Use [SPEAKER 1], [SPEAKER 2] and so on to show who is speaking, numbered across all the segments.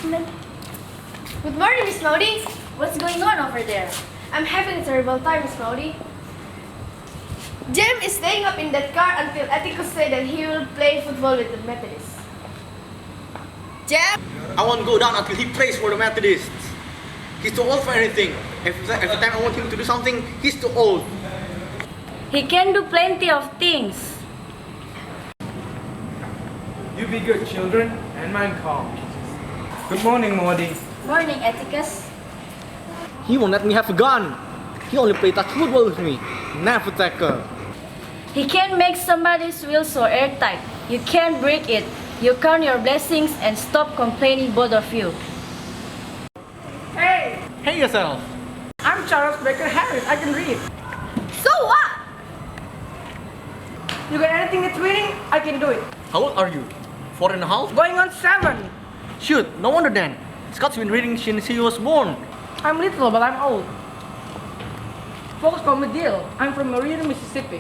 [SPEAKER 1] Good morning, Miss Maudie. What's going on over there? I'm having a terrible time, Miss Maudie. Jem is staying up in that car until Atticus said that he will play football with the Methodists. Jem?
[SPEAKER 2] I won't go down until he prays for the Methodists. He's too old for anything. Every time I want him to do something, he's too old.
[SPEAKER 3] He can do plenty of things.
[SPEAKER 4] You be good, children, and mind calm. Good morning, Maudie.
[SPEAKER 3] Morning, Atticus.
[SPEAKER 2] He won't let me have a gun. He only play touch football with me, never tackle.
[SPEAKER 3] He can make somebody's will so airtight. You can't break it. You count your blessings and stop complaining, both of you.
[SPEAKER 4] Hey,
[SPEAKER 2] Hey yourself.
[SPEAKER 4] I'm Charles Baker Harris. I can read.
[SPEAKER 1] So what?
[SPEAKER 4] You got anything that's reading? I can do it.
[SPEAKER 2] How old are you? 4.5?
[SPEAKER 4] Going on 7.
[SPEAKER 2] Shoot, no wonder then. Scott's been reading since he was born.
[SPEAKER 4] I'm little, but I'm old. Folks call me Deal. I'm from Marina, Mississippi.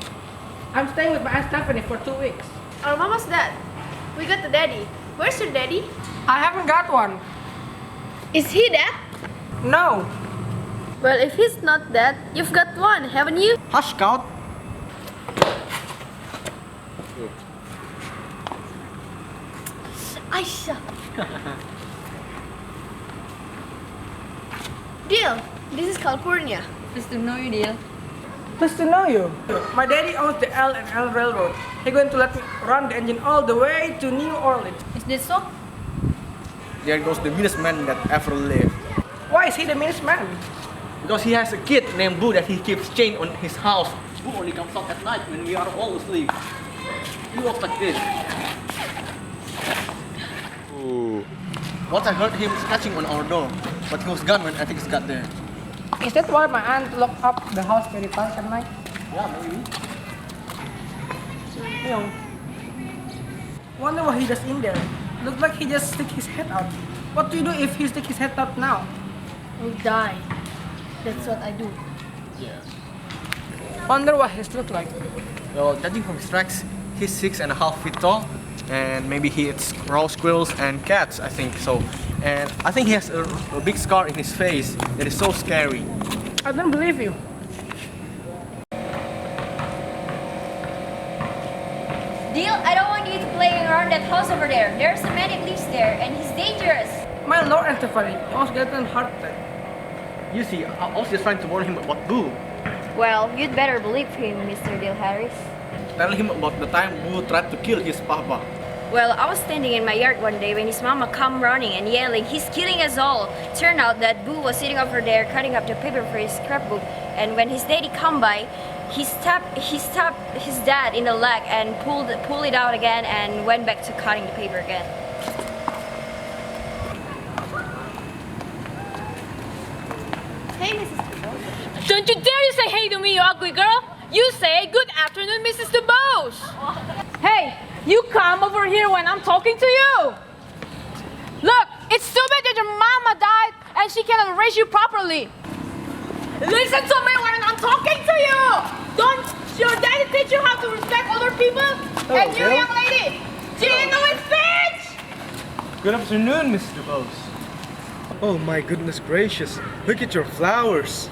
[SPEAKER 4] I'm staying with my Aunt Stephanie for 2 weeks.
[SPEAKER 1] Our mama's dad. We got the daddy. Where's your daddy?
[SPEAKER 4] I haven't got one.
[SPEAKER 1] Is he dead?
[SPEAKER 4] No.
[SPEAKER 1] Well, if he's not dead, you've got one, haven't you?
[SPEAKER 2] Hush, Scout.
[SPEAKER 1] Aisha. Deal. This is California.
[SPEAKER 3] Pleased to know you, Deal.
[SPEAKER 4] Pleased to know you. My daddy owns the L&L Railroad. He's going to let me run the engine all the way to New Orleans.
[SPEAKER 3] Is this so?
[SPEAKER 2] There goes the meanest man that ever lived.
[SPEAKER 4] Why is he the meanest man?
[SPEAKER 2] Because he has a kid named Boo that he keeps chained on his house. Boo only comes out at night when we are all asleep. He walks like this. Ooh. Once I heard him scratching on our door, but he was gone when Atticus got there.
[SPEAKER 4] Is that why my aunt locked up the house very fast at night?
[SPEAKER 2] Yeah, maybe.
[SPEAKER 4] You know. Wonder what he does in there. Looks like he just stick his head out. What do you do if he stick his head out now?
[SPEAKER 1] We'll die. That's what I do.
[SPEAKER 2] Yeah.
[SPEAKER 4] Wonder what his look like.
[SPEAKER 2] Well, judging from his tracks, he's 6.5 feet tall, and maybe he eats raw squirrels and cats, I think so. And I think he has a big scar in his face that is so scary.
[SPEAKER 4] I don't believe you.
[SPEAKER 3] Deal, I don't want you to play around that house over there. There's a man that lives there, and he's dangerous.
[SPEAKER 4] My Lord Aunt Stephanie, you almost get a heart attack.
[SPEAKER 2] You see, I was just trying to warn him about Boo.
[SPEAKER 3] Well, you'd better believe him, Mr. Deal Harris.
[SPEAKER 2] Tell him about the time Boo tried to kill his papa.
[SPEAKER 3] Well, I was standing in my yard one day when his mama come running and yelling, "He's killing us all!" Turned out that Boo was sitting over there cutting up the paper for his scrapbook, and when his daddy come by, he stabbed his dad in the leg and pulled it out again and went back to cutting the paper again.
[SPEAKER 1] Hey, Mrs. DeBose.
[SPEAKER 5] Don't you dare to say hey to me, you ugly girl! You say good afternoon, Mrs. DeBose! Hey, you come over here when I'm talking to you! Look, it's too bad that your mama died and she cannot raise you properly! Listen to me when I'm talking to you! Don't your daddy teach you how to respect other people? And you,
[SPEAKER 4] Bill.
[SPEAKER 5] young lady, genuine speech!
[SPEAKER 6] Good afternoon, Mr. Bose. Oh my goodness gracious, look at your flowers.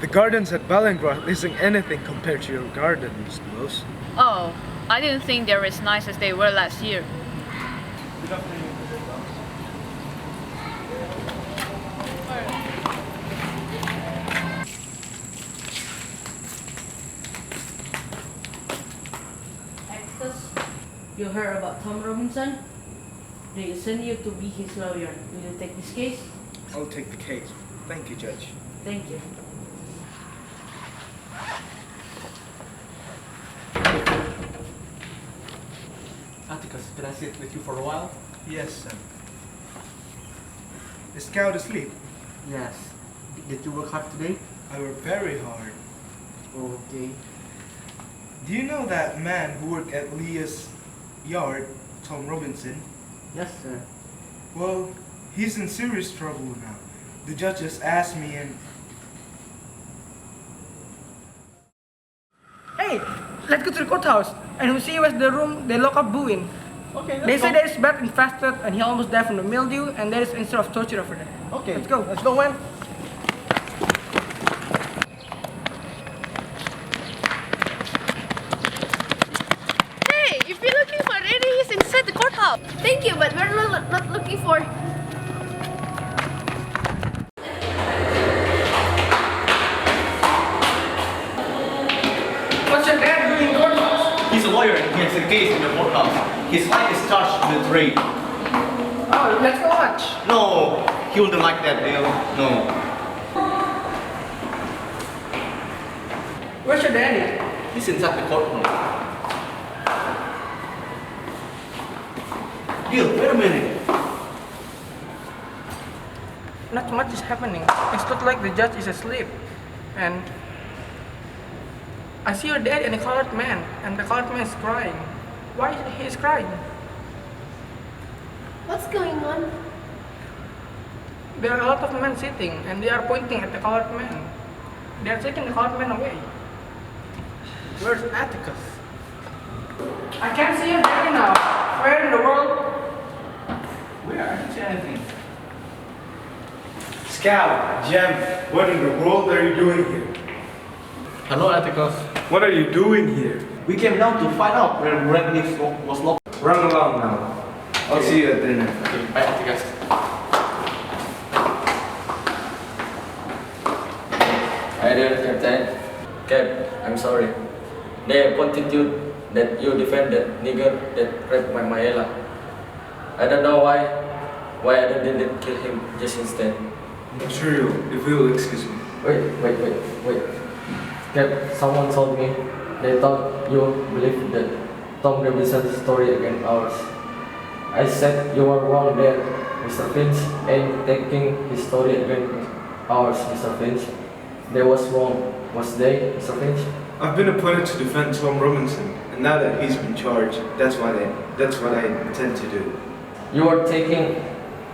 [SPEAKER 6] The gardens at Ballingrot isn't anything compared to your garden, Mr. Bose.
[SPEAKER 5] Oh, I didn't think they were as nice as they were last year.
[SPEAKER 6] Good afternoon.
[SPEAKER 3] You heard about Tom Robinson? They send you to be his lawyer. Will you take this case?
[SPEAKER 6] I'll take the case. Thank you, Judge.
[SPEAKER 3] Thank you.
[SPEAKER 2] Atticus, can I sit with you for a while?
[SPEAKER 6] Yes, son. Is Scout asleep?
[SPEAKER 2] Yes. Did you work hard today?
[SPEAKER 6] I worked very hard.
[SPEAKER 2] Okay.
[SPEAKER 6] Do you know that man who worked at Leah's yard, Tom Robinson?
[SPEAKER 2] Yes, sir.
[SPEAKER 6] Well, he's in serious trouble now. The judge just asked me and...
[SPEAKER 4] Hey, let's go to the courthouse and we'll see where's the room they lock up Boo in.
[SPEAKER 2] Okay,
[SPEAKER 4] They
[SPEAKER 2] let's
[SPEAKER 4] say
[SPEAKER 2] go.
[SPEAKER 4] there is bat infested and he almost died from the mildew, and there is instead of torture over there.
[SPEAKER 2] Okay,
[SPEAKER 4] Let's go.
[SPEAKER 2] Let's go, man.
[SPEAKER 1] Hey, if you're looking for Eddie, he's inside the courthouse. Thank you, but we're not looking for.
[SPEAKER 4] What's your dad doing in courthouse?
[SPEAKER 2] He's a lawyer and he has a case in the courthouse. His life is charged with rape.
[SPEAKER 4] Oh, let's go watch.
[SPEAKER 2] No, he wouldn't like that deal. No.
[SPEAKER 4] Where's your daddy?
[SPEAKER 2] He's inside the courtroom. Bill, wait a minute.
[SPEAKER 4] Not much is happening. It's not like the judge is asleep. And I see your dad and a colored man, and the colored man is crying. Why is he crying?
[SPEAKER 1] What's going on?
[SPEAKER 4] There are a lot of men sitting, and they are pointing at the colored man. They are taking the colored man away.
[SPEAKER 2] Where's Atticus?
[SPEAKER 4] I can't see your daddy now. Where in the world?
[SPEAKER 2] Where? I don't see anything.
[SPEAKER 6] Scout, Gem, what in the world are you doing here?
[SPEAKER 2] Hello, Atticus.
[SPEAKER 6] What are you doing here?
[SPEAKER 2] We came down to find out where Red Leaf was locked.
[SPEAKER 6] Run along now. I'll see you at dinner.
[SPEAKER 2] Okay, bye, Atticus.
[SPEAKER 7] Hi there, Captain. Cap, I'm sorry. They pointed you that you defend that nigger that raped my Maela. I don't know why I didn't kill him just instead.
[SPEAKER 6] I'm sure if you'll excuse me.
[SPEAKER 7] Wait. Cap, someone told me they thought you believed that Tom Robinson's story against ours. I said you were wrong there, Mr. Finch, and taking his story against ours, Mr. Finch. They was wrong, was they, Mr. Finch?
[SPEAKER 6] I've been appointed to defend Tom Robinson, and now that he's been charged, that's what I intend to do.
[SPEAKER 7] You are taking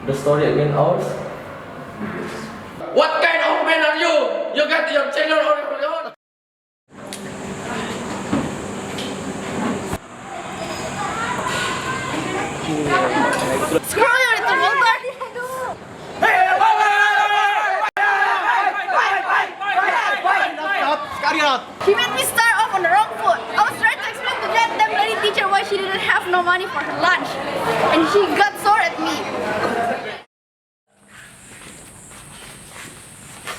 [SPEAKER 7] the story against ours? What kind of man are you? You got your channel on your own?
[SPEAKER 1] Screw you, little Walter! He made me start off on the wrong foot. I was trying to explain to that damn lady teacher why she didn't have no money for her lunch. And she got sore at me.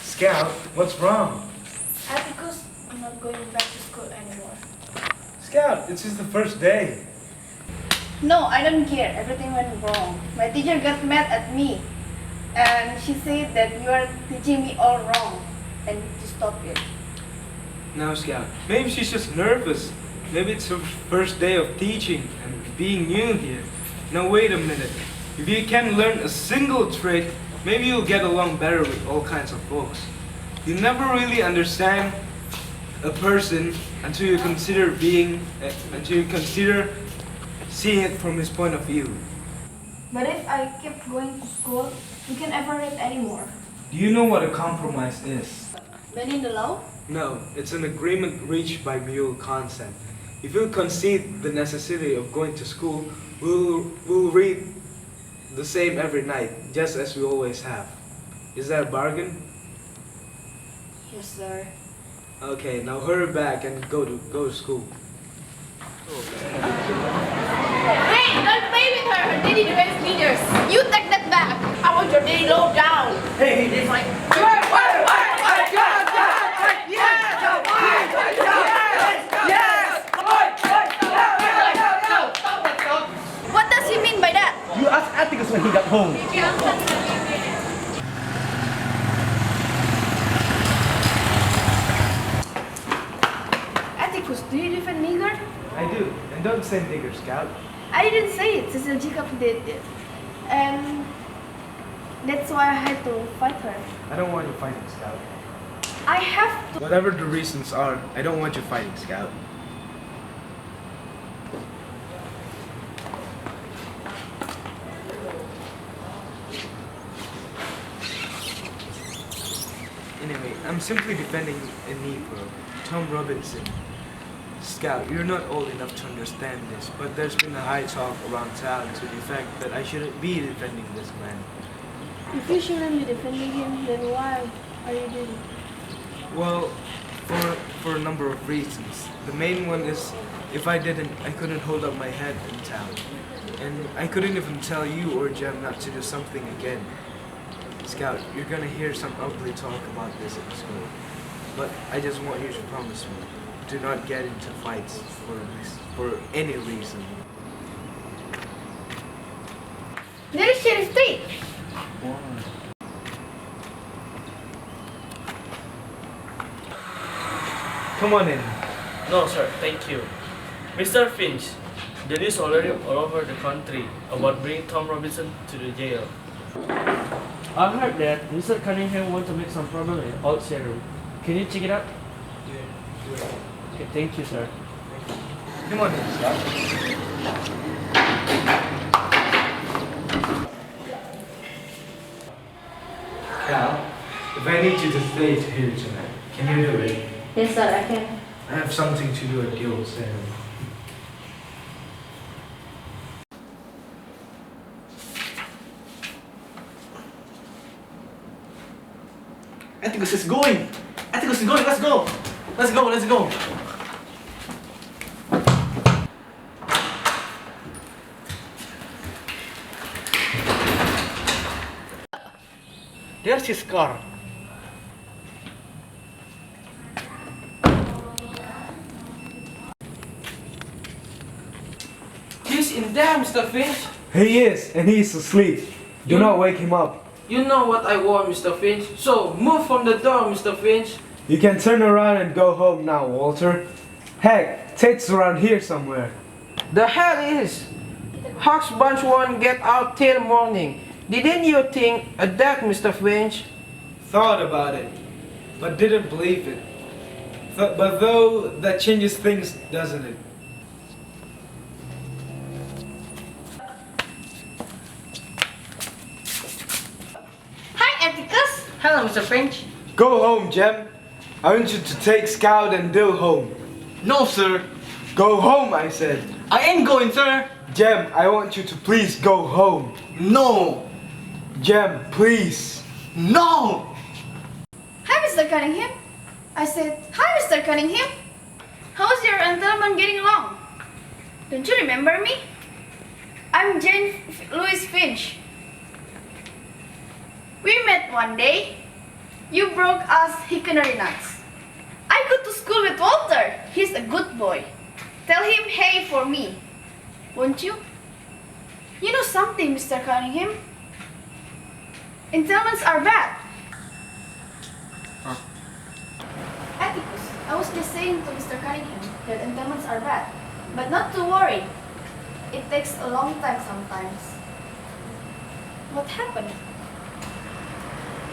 [SPEAKER 6] Scout, what's wrong?
[SPEAKER 1] Atticus, I'm not going back to school anymore.
[SPEAKER 6] Scout, it's just the first day.
[SPEAKER 1] No, I don't care. Everything went wrong. My teacher got mad at me. And she said that you are teaching me all wrong. And to stop it.
[SPEAKER 6] No, Scout. Maybe she's just nervous. Maybe it's her first day of teaching and being new here. Now wait a minute. If you can learn a single trick, maybe you'll get along better with all kinds of folks. You never really understand a person until you consider seeing it from his point of view.
[SPEAKER 1] But if I keep going to school, we can't ever read anymore.
[SPEAKER 6] Do you know what a compromise is?
[SPEAKER 1] Bending the law?
[SPEAKER 6] No, it's an agreement reached by mutual consent. If you concede the necessity of going to school, we'll read the same every night, just as we always have. Is that a bargain?
[SPEAKER 1] Yes, sir.
[SPEAKER 6] Okay, now hurry back and go to school.
[SPEAKER 1] Hey, don't play with her! Her daddy defends leaders. You take that back. I want your daddy low down.
[SPEAKER 2] Hey, it's like.
[SPEAKER 1] What does he mean by that?
[SPEAKER 2] You asked Atticus when he got home.
[SPEAKER 1] Atticus, do you defend nigger?
[SPEAKER 6] I do, and don't say nigger, Scout.
[SPEAKER 1] I didn't say it. Cecil Jacob did it. And that's why I had to fight her.
[SPEAKER 6] I don't want you fighting, Scout.
[SPEAKER 1] I have to.
[SPEAKER 6] Whatever the reasons are, I don't want you fighting, Scout. Anyway, I'm simply defending a Negro, Tom Robinson. Scout, you're not old enough to understand this, but there's been a high talk around town to the effect that I shouldn't be defending this man.
[SPEAKER 1] If you shouldn't be defending him, then why are you doing it?
[SPEAKER 6] Well, for a number of reasons. The main one is, if I didn't, I couldn't hold up my head in town. And I couldn't even tell you or Jem not to do something again. Scout, you're gonna hear some ugly talk about this at school. But I just want you to promise me, do not get into fights for any reason.
[SPEAKER 1] There is your street.
[SPEAKER 6] Come on in.
[SPEAKER 8] No, sir, thank you. Mr. Finch, the news already all over the country about bringing Tom Robinson to the jail. I heard that Mr. Cunningham wants to make some problem in old serum. Can you check it out?
[SPEAKER 6] Yeah.
[SPEAKER 8] Okay, thank you, sir.
[SPEAKER 6] Come on in, Scout. Cal, if I need you to stay here tonight, can you do it?
[SPEAKER 3] Yes, sir, I can.
[SPEAKER 6] I have something to do at the old serum.
[SPEAKER 2] Atticus is going! Atticus is going! Let's go! Let's go! Let's go! There's his car.
[SPEAKER 4] He's in there, Mr. Finch.
[SPEAKER 6] He is, and he is asleep. Do
[SPEAKER 4] You-
[SPEAKER 6] not wake him up.
[SPEAKER 4] You know what I want, Mr. Finch. So, move from the door, Mr. Finch.
[SPEAKER 6] You can turn around and go home now, Walter. Heck, Tate's around here somewhere.
[SPEAKER 4] The hell is? Hawks Bunch won't get out till morning. Didn't you think of that, Mr. Finch?
[SPEAKER 6] Thought about it, but didn't believe it. But though, that changes things, doesn't it?
[SPEAKER 1] Hi, Atticus.
[SPEAKER 4] Hello, Mr. Finch.
[SPEAKER 6] Go home, Jem. I want you to take Scout and Dill home.
[SPEAKER 2] No, sir.
[SPEAKER 6] Go home, I said.
[SPEAKER 2] I ain't going, sir.
[SPEAKER 6] Jem, I want you to please go home.
[SPEAKER 2] No.
[SPEAKER 6] Jem, please.
[SPEAKER 2] No.
[SPEAKER 1] Hi, Mr. Cunningham. I said, hi, Mr. Cunningham. How's your gentleman getting along? Don't you remember me? I'm Jane Louise Finch. We met one day. You broke us hickory nuts. I go to school with Walter. He's a good boy. Tell him hey for me. Won't you? You know something, Mr. Cunningham? Entitlements are bad. Atticus, I was just saying to Mr. Cunningham that entitlements are bad. But not to worry. It takes a long time sometimes. What happened?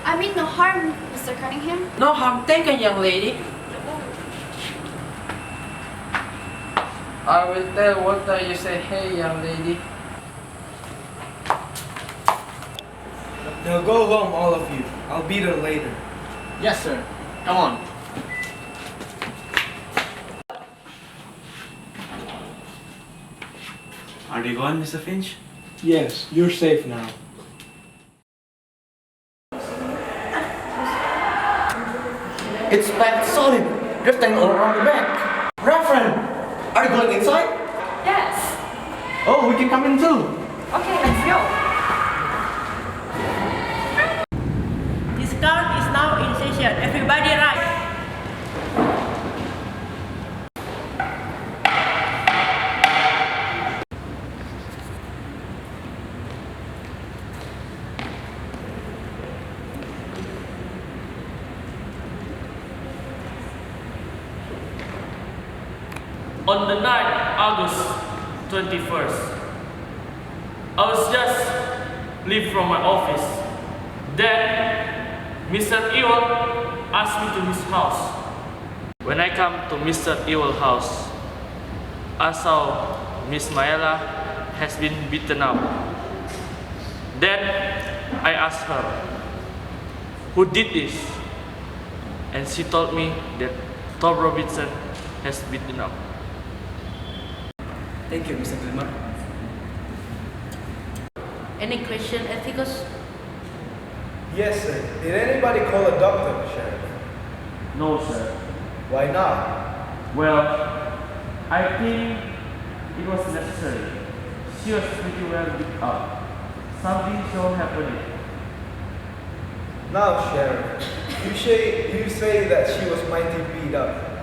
[SPEAKER 1] I mean no harm, Mr. Cunningham.
[SPEAKER 4] No harm taken, young lady. I will tell Walter you say hey, young lady.
[SPEAKER 6] Now go home, all of you. I'll be there later.
[SPEAKER 2] Yes, sir. Come on.
[SPEAKER 8] Are they gone, Mr. Finch?
[SPEAKER 6] Yes, you're safe now.
[SPEAKER 2] It's packed solid. Drifting all around the back. Reverend, are you going inside?
[SPEAKER 3] Yes.
[SPEAKER 2] Oh, we can come in too.
[SPEAKER 3] Okay, let's go.
[SPEAKER 9] This count is now in session. Everybody rise.
[SPEAKER 8] On the night, August 21st, I was just leave from my office. Then, Mr. Ewell asked me to his house. When I come to Mr. Ewell's house, I saw Miss Maela has been beaten up. Then, I asked her, who did this? And she told me that Tom Robinson has beaten up.
[SPEAKER 10] Thank you, Mr. Gilmer.
[SPEAKER 9] Any question, Ethicus?
[SPEAKER 6] Yes, sir. Did anybody call a doctor, Sheriff?
[SPEAKER 8] No, sir.
[SPEAKER 6] Why not?
[SPEAKER 8] Well, I think it was necessary. She was pretty well beat up. Something so happened.
[SPEAKER 6] Now, Sheriff, you say that she was mighty beat up.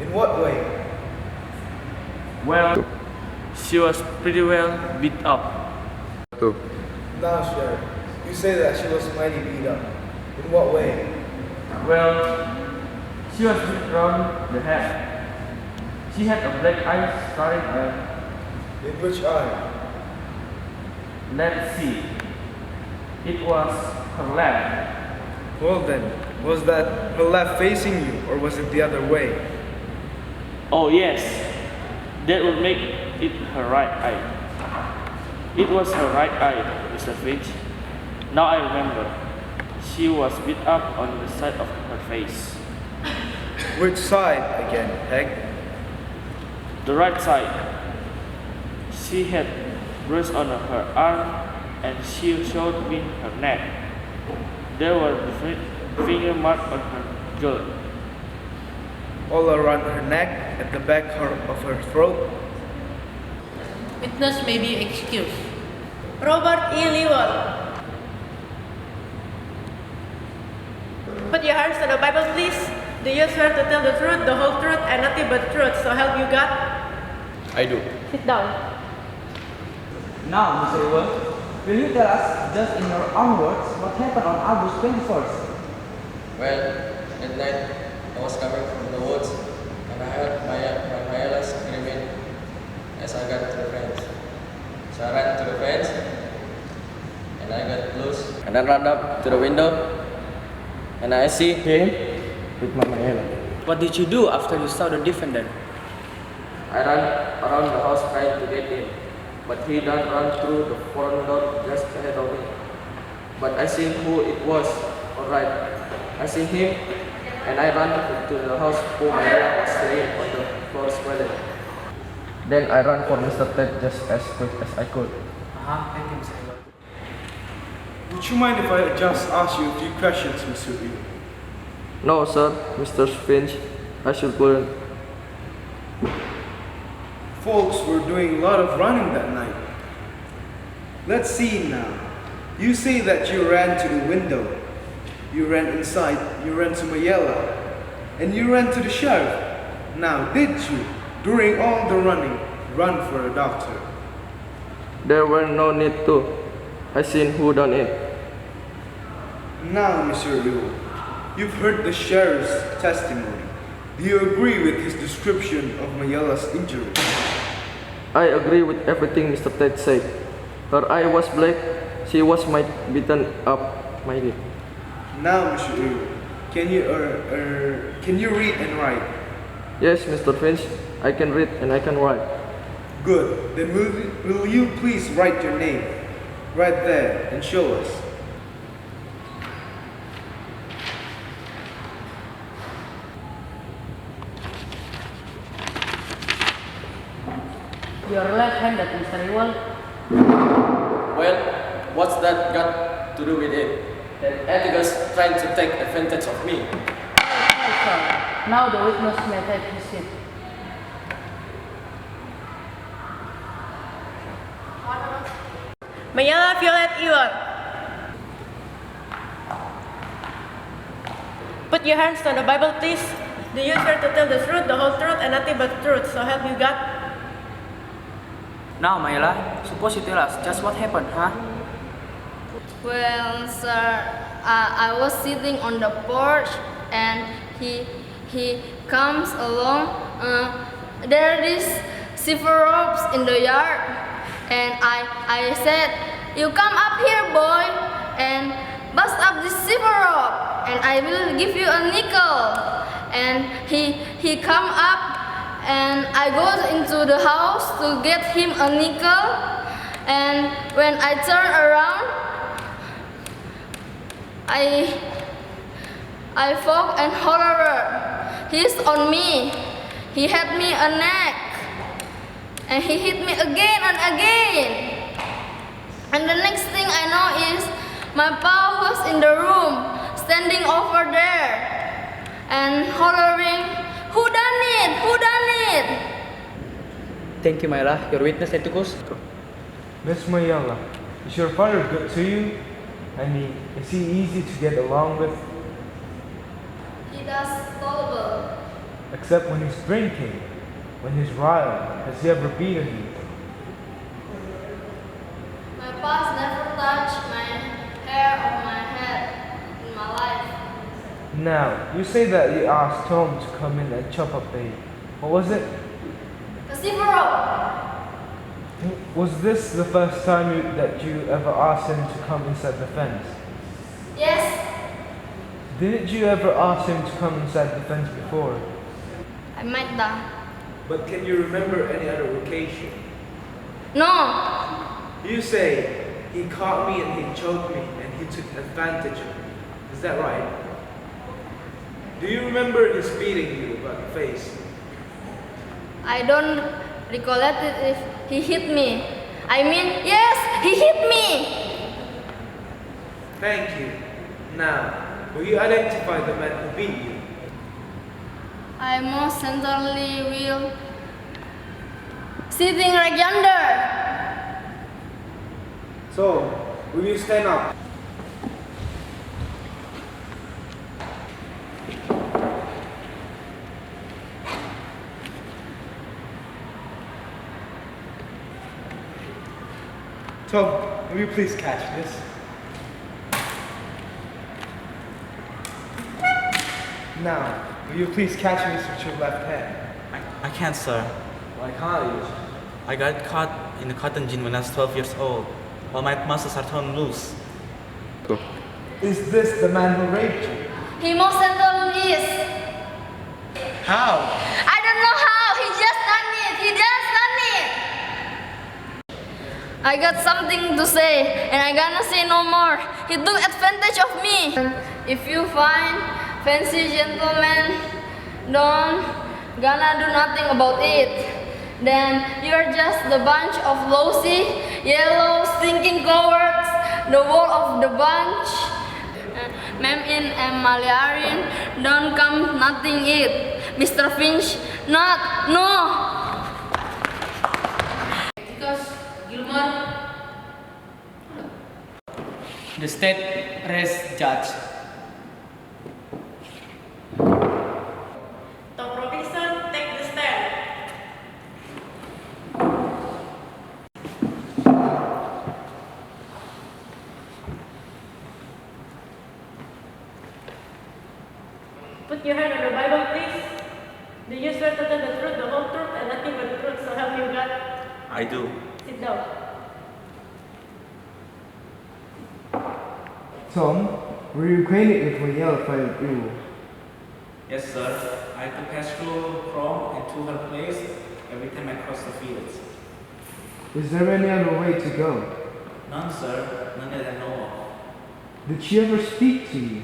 [SPEAKER 6] In what way?
[SPEAKER 8] Well, she was pretty well beat up.
[SPEAKER 6] Now, Sheriff, you say that she was mighty beat up. In what way?
[SPEAKER 8] Well, she was beat around the head. She had a black eye starting her.
[SPEAKER 6] In which eye?
[SPEAKER 8] Let's see. It was her left.
[SPEAKER 6] Well then, was that her left facing you, or was it the other way?
[SPEAKER 8] Oh yes, that would make it her right eye. It was her right eye, Mr. Finch. Now I remember. She was beat up on the side of her face.
[SPEAKER 6] Which side again, Peg?
[SPEAKER 8] The right side. She had bruises on her arm and she showed me her neck. There were finger marks on her gut.
[SPEAKER 6] All around her neck, at the back of her throat.
[SPEAKER 9] Witness may be excused. Robert E. Lewell. Put your hands to the Bible, please. Do you swear to tell the truth, the whole truth, and nothing but the truth, so help you God?
[SPEAKER 7] I do.
[SPEAKER 9] Sit down.
[SPEAKER 4] Now, Mr. Ewell, will you tell us, just in your own words, what happened on August 21st?
[SPEAKER 7] Well, at night, I was coming from the woods and I heard my Mayala screaming as I got to the fence. So I ran to the fence and I got loose and I ran up to the window and I see him with my Mayala.
[SPEAKER 10] What did you do after you saw the defendant?
[SPEAKER 7] I ran around the house trying to get in, but he done run through the front door just ahead of me. But I see who it was, alright. I see him and I ran to the house where Mayala was laying on the floor swelling. Then I ran for Mr. Ted just as quick as I could.
[SPEAKER 10] Thank you, Mr. Ewell.
[SPEAKER 6] Would you mind if I just ask you a few questions, Mr. Yu?
[SPEAKER 7] No, sir, Mr. Finch, I should couldn't.
[SPEAKER 6] Folks were doing a lot of running that night. Let's see now. You say that you ran to the window. You ran inside, you ran to Mayela, and you ran to the sheriff. Now, did you, during all the running, run for a doctor?
[SPEAKER 7] There were no need to. I seen who done it.
[SPEAKER 6] Now, Mr. Liu, you've heard the sheriff's testimony. Do you agree with his description of Mayela's injury?
[SPEAKER 7] I agree with everything Mr. Ted said. Her eye was black. She was beaten up mightily.
[SPEAKER 6] Now, Mr. Liu, can you read and write?
[SPEAKER 7] Yes, Mr. Finch, I can read and I can write.
[SPEAKER 6] Good. Then will you please write your name right there and show us?
[SPEAKER 9] You're left-handed, Mr. Ewell.
[SPEAKER 7] Well, what's that got to do with it? That Atticus trying to take advantage of me.
[SPEAKER 9] Yes, sir. Now the witness may take his seat. Mayela Violet Ewell. Put your hands on the Bible, please. Do you swear to tell the truth, the whole truth, and nothing but the truth, so help you God?
[SPEAKER 10] Now, Mayela, suppose you tell us just what happened, huh?
[SPEAKER 11] Well, sir, I was sitting on the porch and he comes along. There is silver ropes in the yard, and I said, "You come up here, boy, and bust up this silver rope, and I will give you a nickel." And he come up. And I go into the house to get him a nickel, and when I turn around, I fall and hollered. He's on me. He had me a neck. and he hit me again and again. And the next thing I know is my pa was in the room, standing over there and hollering, "Who done it? Who done it?"
[SPEAKER 10] Thank you, Myla. Your witness, Etikus.
[SPEAKER 6] Miss Mayala, is your father good to you? I mean, is he easy to get along with?
[SPEAKER 11] He does tolerable.
[SPEAKER 6] Except when he's drinking, when he's riled. Has he ever beaten you?
[SPEAKER 11] My pa's never touched my hair or my head in my life.
[SPEAKER 6] Now, you say that you asked Tom to come in and chop up the, what was it?
[SPEAKER 11] The zero.
[SPEAKER 6] Was this the first time that you ever asked him to come inside the fence?
[SPEAKER 11] Yes.
[SPEAKER 6] Didn't you ever ask him to come inside the fence before?
[SPEAKER 11] I might die.
[SPEAKER 6] But can you remember any other occasion?
[SPEAKER 11] No.
[SPEAKER 6] You say, he caught me and he choked me and he took advantage of me. Is that right? Do you remember his beating you about the face?
[SPEAKER 11] I don't recollect it if he hit me. I mean, yes, he hit me.
[SPEAKER 6] Thank you. Now, will you identify the man who beat you?
[SPEAKER 11] I most certainly will. Sitting right yonder.
[SPEAKER 6] So, will you stand up? Tom, will you please catch this? Now, will you please catch this with your left hand?
[SPEAKER 12] I can't, sir.
[SPEAKER 6] Why can't you?
[SPEAKER 12] I got caught in a cotton gin when I was 12 years old, while my muscles are torn loose.
[SPEAKER 6] Is this the man who raped you?
[SPEAKER 11] He most certainly is.
[SPEAKER 6] How?
[SPEAKER 11] I don't know how. He just done it. He just done it. I got something to say, and I gonna say no more. He took advantage of me. If you find fancy gentlemen don't gonna do nothing about it, then you're just the bunch of lousy, yellow, stinking cowards, the wall of the bunch. Ma'am in and Malayan don't come nothing it. Mr. Finch, not, no.
[SPEAKER 10] The state arrest judge.
[SPEAKER 9] Tom Robinson, take the stand. Put your hand on the Bible, please. Do you swear to tell the truth, the whole truth, and nothing but the truth, so help you God?
[SPEAKER 12] I do.
[SPEAKER 9] Sit down.
[SPEAKER 6] Tom, were you acquainted with Mayel Fayoul?
[SPEAKER 12] Yes, sir. I could pass through from and to her place every time I cross the fields.
[SPEAKER 6] Is there any other way to go?
[SPEAKER 12] None, sir. None that I know of.
[SPEAKER 6] Did she ever speak to you?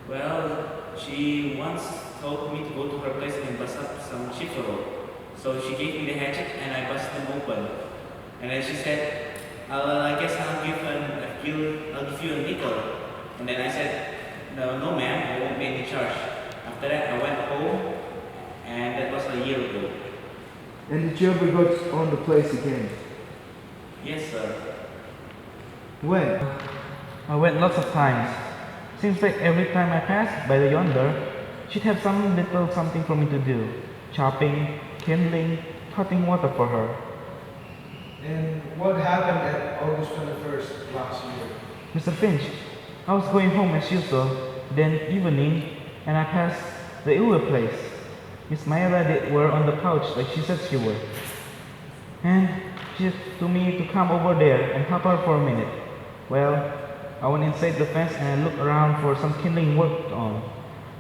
[SPEAKER 12] Well, she once told me to go to her place and bust up some chifforo. So she gave me the hatchet and I busted them open. And then she said, I guess I'll give you a nickel. And then I said, no ma'am, I won't pay any charge. After that, I went home, and that was a year ago.
[SPEAKER 6] And did you ever go on the place again?
[SPEAKER 12] Yes, sir.
[SPEAKER 6] When?
[SPEAKER 13] I went lots of times. Seems like every time I passed by the yonder, she'd have some little something for me to do. Chopping, kindling, cutting water for her.
[SPEAKER 6] And what happened at August 21st last year?
[SPEAKER 13] Mr. Finch, I was going home as usual, then evening, and I passed the Iwe place. Miss Mayra were on the couch like she said she would. And she said to me to come over there and help her for a minute. Well, I went inside the fence and I looked around for some kindling worked on,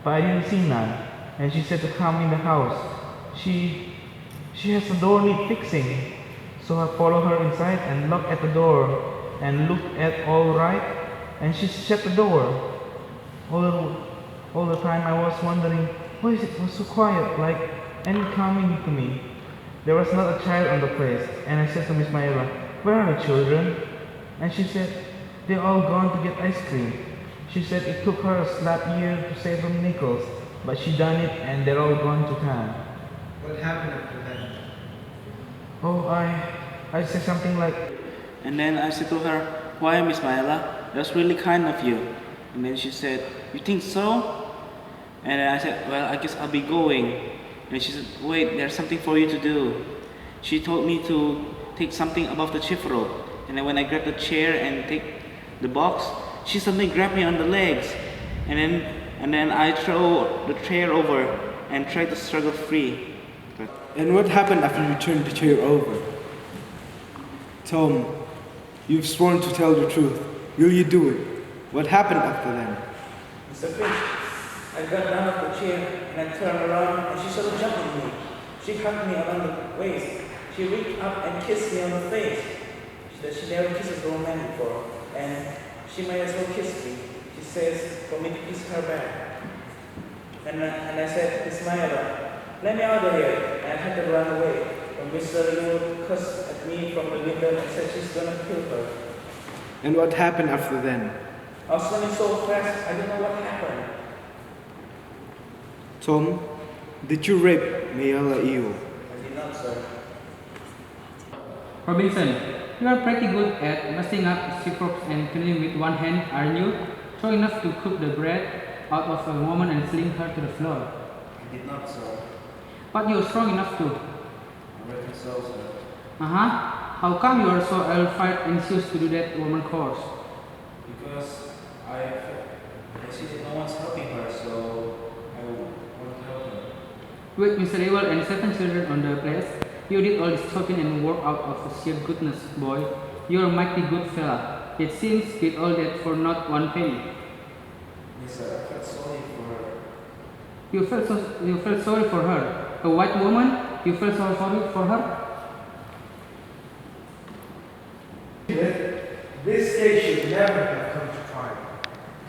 [SPEAKER 13] but I didn't see none. And she said to come in the house. She has the door need fixing. So I followed her inside and knocked at the door and looked at all right, and she shut the door. All the time I was wondering, why is it was so quiet, like any coming to me. there was not a child on the place, and I said to Miss Mayla, "Where are the children?" And she said, "They're all gone to get ice cream." She said it took her a slap year to save from nickels, but she done it and they're all gone to town.
[SPEAKER 6] What happened after that?
[SPEAKER 13] Oh, I said something like,
[SPEAKER 12] And then I said to her, "Why, Miss Mayla? That's really kind of you." And then she said, "You think so?" And then I said, "Well, I guess I'll be going." And she said, "Wait, there's something for you to do." She told me to take something above the chief rope. And then when I grabbed the chair and take the box, she suddenly grabbed me on the legs. And then I throw the chair over and tried to struggle free.
[SPEAKER 6] And what happened after you turned the chair over? Tom, you've sworn to tell the truth. Will you do it? What happened after then?
[SPEAKER 12] Mr. Finch, I got down off the chair and I turned around and she started jumping at me. She hugged me around the waist. She reached up and kissed me on the face. She never kissed a man before, and she might as well kiss me. She says for me to kiss her back. And I said, "Miss Mayla, let me out of here." And I had to run away. But Mr. Liu cussed at me from the window and said she's gonna kill her.
[SPEAKER 6] And what happened after then?
[SPEAKER 12] I was running so fast, I didn't know what happened.
[SPEAKER 6] Tom, did you rape Mayala Eo?
[SPEAKER 12] I did not, sir.
[SPEAKER 4] Robinson, you are pretty good at messing up syrups and cleaning with one hand, aren't you? Strong enough to cook the bread out of a woman and sling her to the floor.
[SPEAKER 12] I did not, sir.
[SPEAKER 4] But you're strong enough to.
[SPEAKER 12] I reckon so, sir.
[SPEAKER 4] Uh-huh. How come you are so anxious to do that woman course?
[SPEAKER 12] Because I see that no one's helping her, so I want to help her.
[SPEAKER 4] With Mr. Ewell and 7 children on the place, you did all this talking and work out of sheer goodness, boy. You're a mighty good fella. It seems did all that for not one penny.
[SPEAKER 12] Yes, sir. I felt sorry for her.
[SPEAKER 4] You felt sorry for her. A white woman? You felt so sorry for her?
[SPEAKER 14] This case should never have come to trial.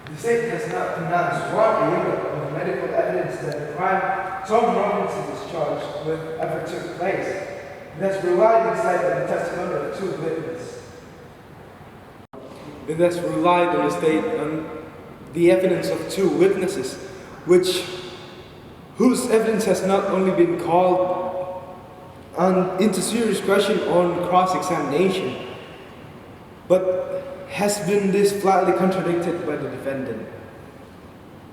[SPEAKER 14] The state has not pronounced one unit of medical evidence that the crime Tom Robinson is charged with ever took place. It has relied instead on the testimony of 2 witnesses.
[SPEAKER 6] It has relied on the state on the evidence of 2 witnesses, whose evidence has not only been called into serious question on cross-examination, but has been this flatly contradicted by the defendant.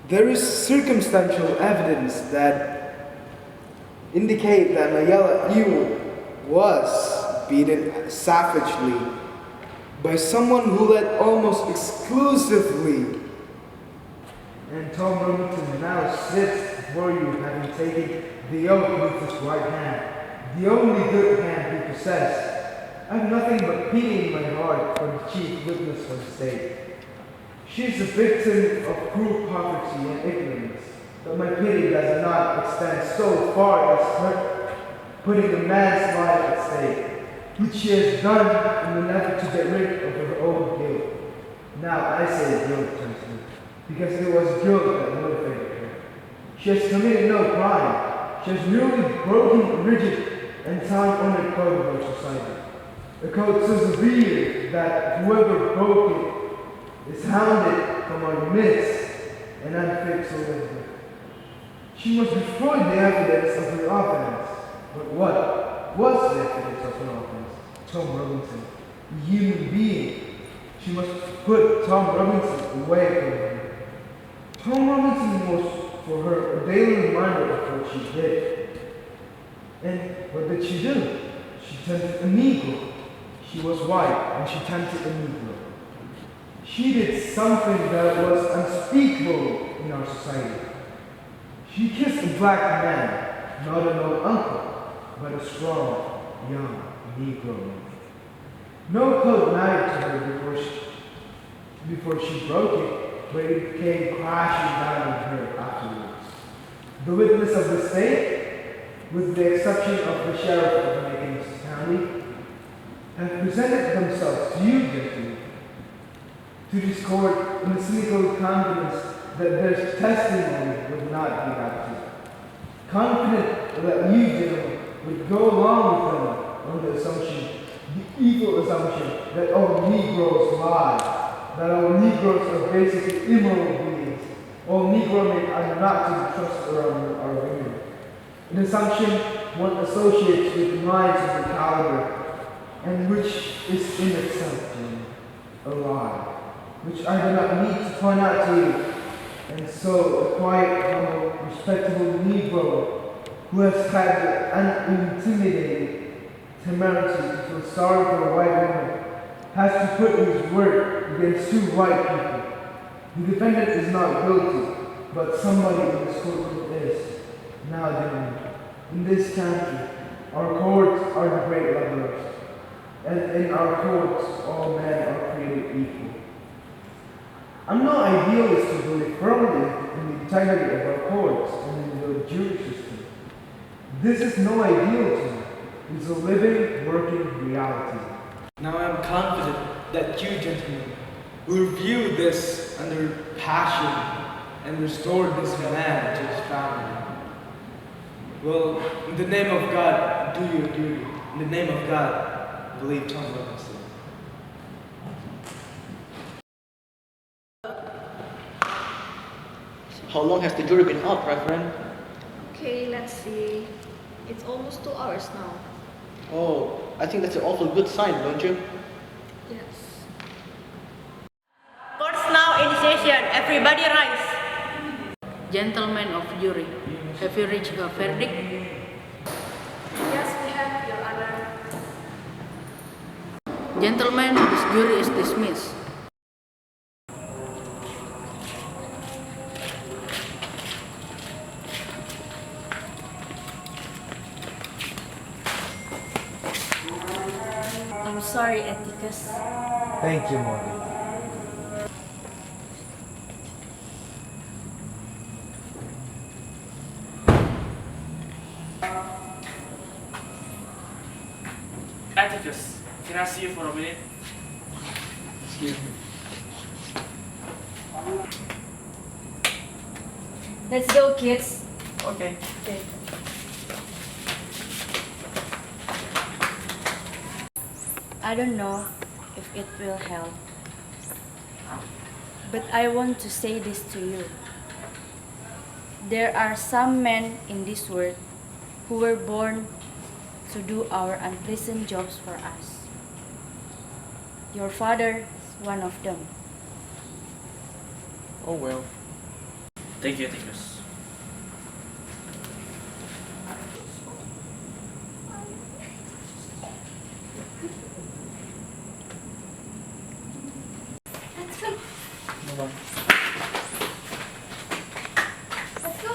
[SPEAKER 6] There is circumstantial evidence that indicate that Mayala Ewell was beaten savagely by someone who led almost exclusively.
[SPEAKER 14] And Tom Robinson now sits before you, having taken the oath with his right hand, the only good hand he possessed. I have nothing but pity in my heart for the chief witness for the state. She is a victim of cruel poverty and ignorance, but my pity does not extend so far as her putting a man's life at stake, which she has done in an effort to get rid of her own guilt. Now I say guilt, gentlemen, because it was guilt that motivated her. She has committed no crime. She has merely broken a rigid and time-honored code of our society. A code so severe that whoever broke it is hounded from our midst and unfit to live with. She must destroy the evidence of her offense. But what was the evidence of her offense? Tom Robinson, a human being. She must put Tom Robinson away from her. Tom Robinson was for her a daily reminder of what she did. And what did she do? She tempted a Negro. She was white, and she tempted a Negro. She did something that was unspeakable in our society. She kissed a black man, not an old uncle, but a strong, young Negro man. No code mattered to her before she broke it, but it came crashing down on her afterwards. The witness of the state, with the exception of the sheriff of Macon County, have presented themselves to you, gentlemen, to this court in the cynical confidence that their testimony would not be doubted. Confident that you, gentlemen, but go along with them on the assumption, the evil assumption, that all Negroes lie, that all Negroes are basically immoral beings, all Negro men are not to be trusted around our women. An assumption one associates with minds of the caliber, and which is in itself a lie, which I do not need to point out to you. And so, a quiet, humble, respectable Negro who has had the unintimidating temerity to feel sorry for a white woman has to put his word against two white people. The defendant is not guilty, but somebody in this courtroom is. Now then, in this country, our courts are the great laborers, and in our courts all men are created equal. I'm no idealist to believe firmly in the integrity of our courts and in the jury system. This is no ideal to me. It's a living, working reality.
[SPEAKER 6] Now I'm confident that you gentlemen will view this under passion and restore this man to his family. Well, in the name of God, do your duty. In the name of God, believe Tom Robinson.
[SPEAKER 10] How long has the jury been out, Reverend?
[SPEAKER 3] Okay, let's see. It's almost 2 hours now.
[SPEAKER 10] Oh, I think that's an awful good sign, don't you?
[SPEAKER 3] Yes.
[SPEAKER 9] Court's now in session. Everybody rise. Gentlemen of jury, have you reached a verdict?
[SPEAKER 1] Yes, we have, Your Honor.
[SPEAKER 9] Gentlemen, this jury is dismissed.
[SPEAKER 3] I'm sorry, Atticus.
[SPEAKER 14] Thank you, Morgan.
[SPEAKER 8] Atticus, can I see you for a minute?
[SPEAKER 2] Excuse me.
[SPEAKER 3] Let's go, kids.
[SPEAKER 8] Okay.
[SPEAKER 3] Okay. I don't know if it will help, but I want to say this to you. There are some men in this world who were born to do our unpleasant jobs for us. Your father is one of them.
[SPEAKER 2] Oh well.
[SPEAKER 8] Thank you, Atticus.
[SPEAKER 1] Let's go.
[SPEAKER 2] Bye-bye.
[SPEAKER 1] Let's go.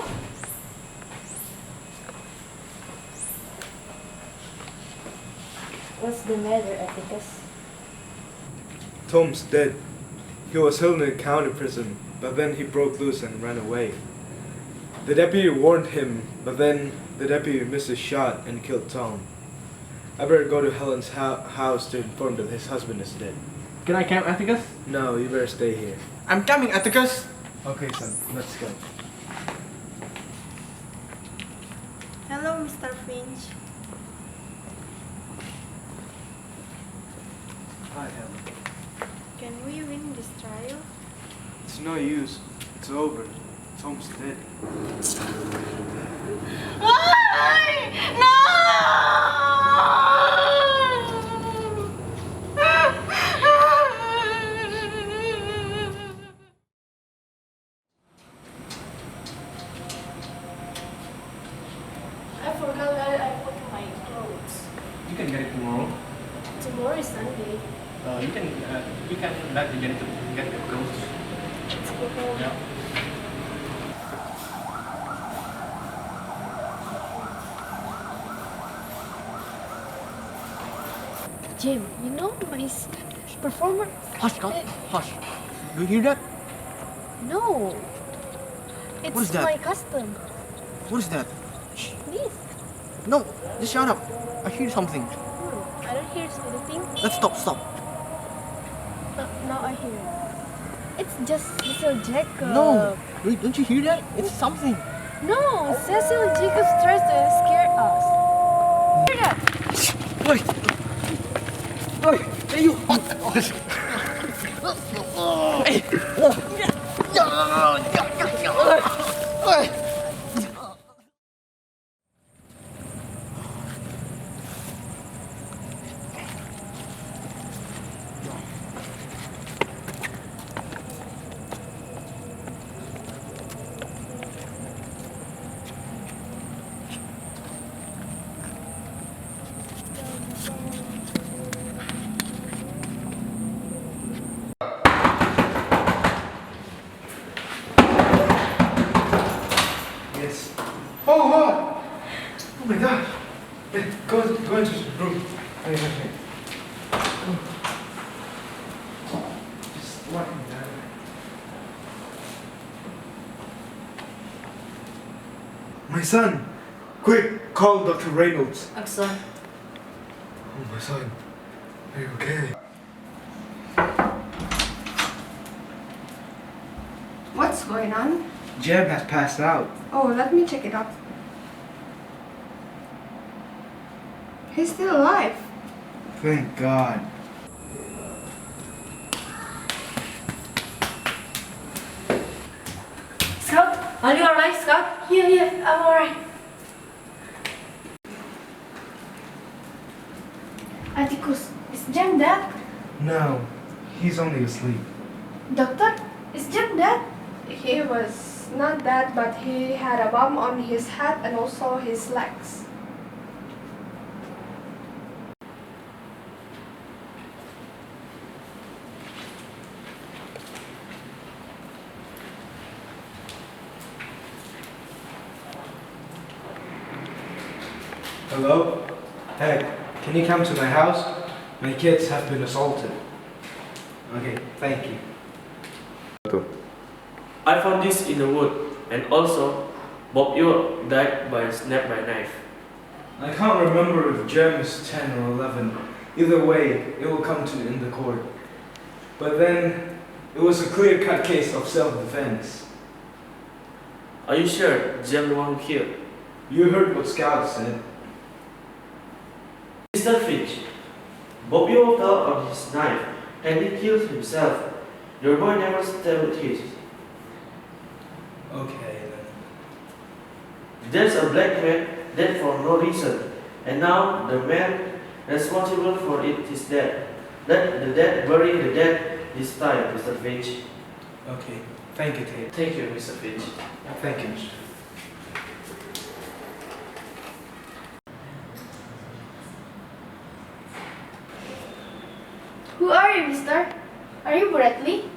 [SPEAKER 3] What's the matter, Atticus?
[SPEAKER 6] Tom's dead. He was held in a county prison, but then he broke loose and ran away. The deputy warned him, but then the deputy missed a shot and killed Tom. I better go to Helen's house to inform that his husband is dead.
[SPEAKER 2] Can I camp, Atticus?
[SPEAKER 6] No, you better stay here.
[SPEAKER 2] I'm coming, Atticus!
[SPEAKER 6] Okay, son, let's go.
[SPEAKER 11] Hello, Mr. Finch.
[SPEAKER 6] Hi, Helen.
[SPEAKER 11] Can we win this trial?
[SPEAKER 6] It's no use. It's over. Tom's dead.
[SPEAKER 1] I forgot where I put my clothes.
[SPEAKER 2] You can get it tomorrow.
[SPEAKER 1] Tomorrow is Sunday.
[SPEAKER 2] You can let the janitor get your clothes.
[SPEAKER 1] Let's go home.
[SPEAKER 2] Yeah.
[SPEAKER 1] Jim, you know my performer?
[SPEAKER 2] Hush, God. Hush. Do you hear that?
[SPEAKER 1] No. It's
[SPEAKER 2] What is that?
[SPEAKER 1] my custom.
[SPEAKER 2] What is that?
[SPEAKER 1] Please.
[SPEAKER 2] No, just shut up. I hear something.
[SPEAKER 1] I don't hear anything.
[SPEAKER 2] Let's stop.
[SPEAKER 1] Now I hear it. It's just Cecil Jacob.
[SPEAKER 2] No, wait, don't you hear that? It's something.
[SPEAKER 1] No, Cecil Jacobs tries to scare us.
[SPEAKER 2] Hey, you!
[SPEAKER 6] Yes. Oh, what? Oh my gosh. Hey, go into the room. Hey. Just let me down. My son! Quick, call Dr. Reynolds.
[SPEAKER 11] Aksan.
[SPEAKER 6] Oh, my son. Are you okay?
[SPEAKER 1] What's going on?
[SPEAKER 14] Jeb has passed out.
[SPEAKER 1] Oh, let me check it out. He's still alive.
[SPEAKER 14] Thank God.
[SPEAKER 1] Scout, are you alright, Scout? Yeah, I'm alright. Atticus, is Jem dead?
[SPEAKER 6] No, he's only asleep.
[SPEAKER 1] Doctor, is Jem dead? He was not dead, but he had a bump on his head and also his legs.
[SPEAKER 6] Hello? Hey, can you come to my house? My kids have been assaulted. Okay, thank you.
[SPEAKER 8] I found this in the wood, and also Bob Ewell died by stabbed by knife.
[SPEAKER 6] I can't remember if Jem is 10 or 11. Either way, it will come to in the court. But then, it was a clear-cut case of self-defense.
[SPEAKER 8] Are you sure Jem the one who killed?
[SPEAKER 6] You heard what Scout said.
[SPEAKER 8] Mr. Finch, Bob Ewell fell on his knife and he killed himself. Your boy never stabbed his.
[SPEAKER 6] Okay, then.
[SPEAKER 8] There's a black man dead for no reason, and now the man responsible for it is dead. Let the dead bury the dead this time, Mr. Finch.
[SPEAKER 6] Okay, thank you, Tate.
[SPEAKER 8] Thank you, Mr. Finch.
[SPEAKER 6] Thank you, Mr.
[SPEAKER 1] Who are you, mister? Are you Bradley?